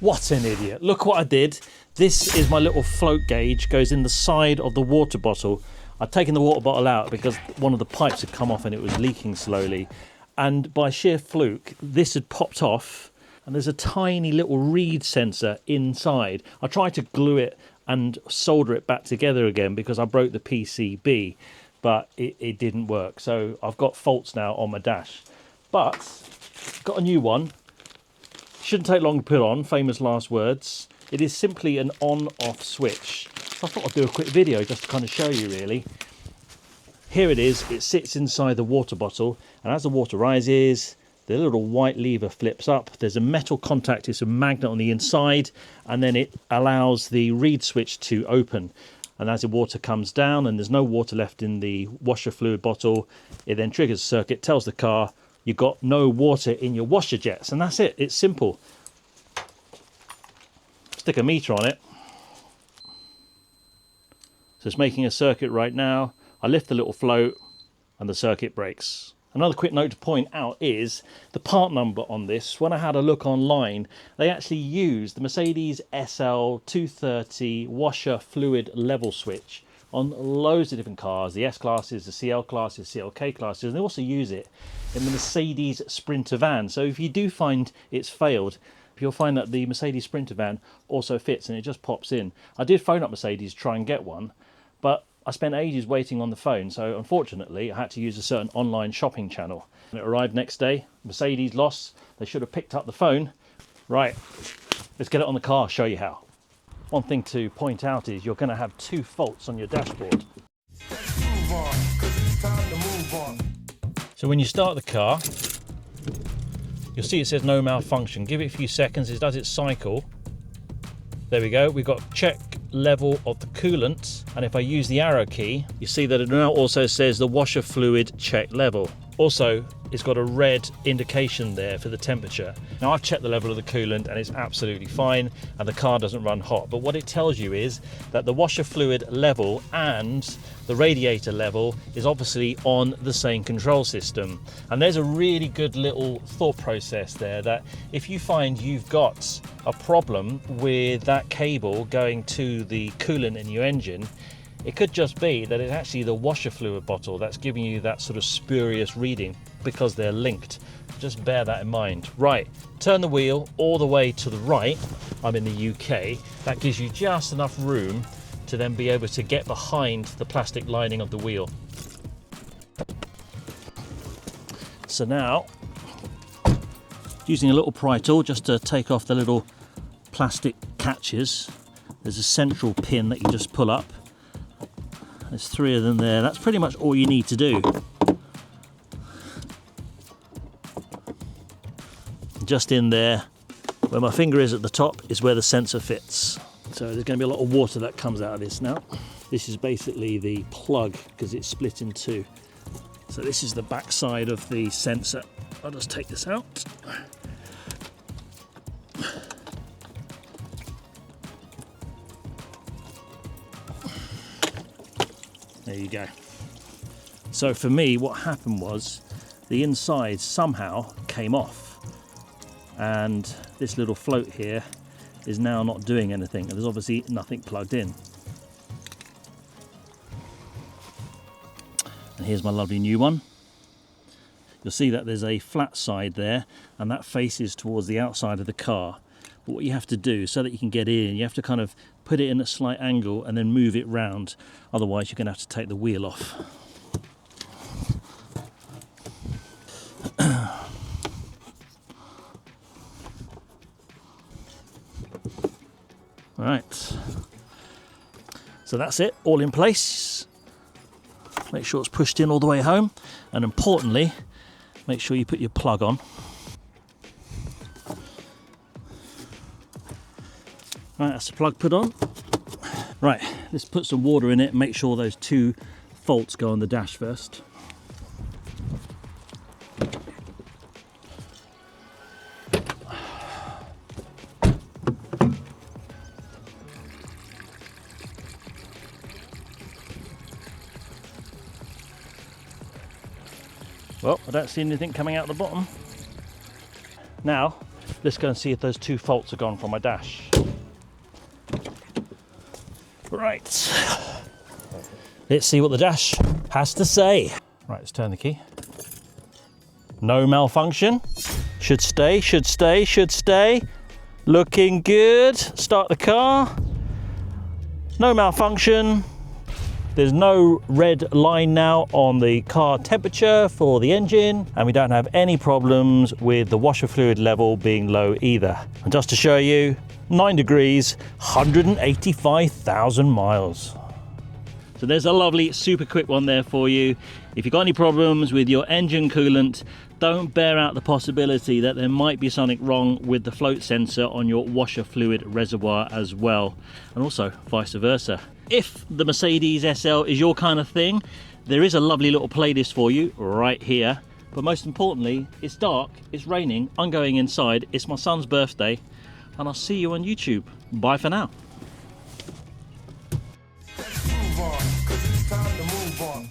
What an idiot. Look what I did. This is my little float gauge, goes in the side of the water bottle. I'd taken the water bottle out because one of the pipes had come off and it was leaking slowly. And by sheer fluke, this had popped off and there's a tiny little reed sensor inside. I tried to glue it and solder it back together again because I broke the PCB, but it didn't work. So I've got faults now on my dash. But got a new one. Shouldn't take long to put on, famous last words. It is simply an on-off switch. So I thought I'd do a quick video just to kind of show you really. Here it is, it sits inside the water bottle, and as the water rises, the little white lever flips up. There's a metal contact, it's a magnet on the inside, and then it allows the reed switch to open. And as the water comes down and there's no water left in the washer fluid bottle, it then triggers the circuit, tells the car, you've got no water in your washer jets, and that's it. It's simple. Stick a meter on it. So it's making a circuit right now. I lift the little float and the circuit breaks. Another quick note to point out is the part number on this. When I had a look online, they actually used the Mercedes SL 230 washer fluid level switch on loads of different cars, the S classes, the CL classes, CLK classes, and they also use it in the Mercedes Sprinter van. So if you do find it's failed, you'll find that the Mercedes Sprinter van also fits and it just pops in. I did phone up Mercedes to try and get one, but I spent ages waiting on the phone, so unfortunately I had to use a certain online shopping channel. It arrived next day, Mercedes lost, they should have picked up the phone. Right, let's get it on the car, show you how. One thing to point out is you're going to have two faults on your dashboard. So when you start the car, you'll see it says no malfunction. Give it a few seconds, it does its cycle. There we go, we've got check level of the coolant, and if I use the arrow key, you see that it now also says the washer fluid check level. Also, it's got a red indication there for the temperature. Now I've checked the level of the coolant and it's absolutely fine and the car doesn't run hot, but what it tells you is that the washer fluid level and the radiator level is obviously on the same control system. And there's a really good little thought process there, that if you find you've got a problem with that cable going to the coolant in your engine, it could just be that it's actually the washer fluid bottle that's giving you that sort of spurious reading because they're linked. Just bear that in mind. Right, turn the wheel all the way to the right. I'm in the UK. That gives you just enough room to then be able to get behind the plastic lining of the wheel. So now, using a little pry tool just to take off the little plastic catches, there's a central pin that you just pull up. There's three of them there. That's pretty much all you need to do. Just in there, where my finger is at the top, is where the sensor fits. So there's going to be a lot of water that comes out of this now. This is basically the plug because it's split in two. So this is the back side of the sensor. I'll just take this out. There you go. So for me, what happened was the inside somehow came off, and this little float here is now not doing anything, and there's obviously nothing plugged in. And here's my lovely new one. You'll see that there's a flat side there, and that faces towards the outside of the car. But what you have to do, so that you can get in, you have to kind of put it in a slight angle and then move it round. Otherwise, you're going to have to take the wheel off. Right. So that's it, all in place. Make sure it's pushed in all the way home, and importantly, make sure you put your plug on. Right, that's the plug put on. Right, let's put some water in it and make sure those two faults go on the dash first. Well, I don't see anything coming out the bottom. Now, let's go and see if those 2 faults are gone from my dash. Right. Let's see what the dash has to say. Right, let's turn the key. No malfunction. Should stay, should stay, should stay. Looking good. Start the car. No malfunction. There's no red line now on the car temperature for the engine, and we don't have any problems with the washer fluid level being low either. And just to show you, 9 degrees, 185,000 miles. So there's a lovely, super quick one there for you. If you've got any problems with your engine coolant, don't bear out the possibility that there might be something wrong with the float sensor on your washer fluid reservoir as well, and also vice versa. If the Mercedes SL is your kind of thing, there is a lovely little playlist for you right here. But most importantly, it's dark, it's raining, I'm going inside, it's my son's birthday, and I'll see you on YouTube. Bye for now. Let's move on, 'cause it's time to move on.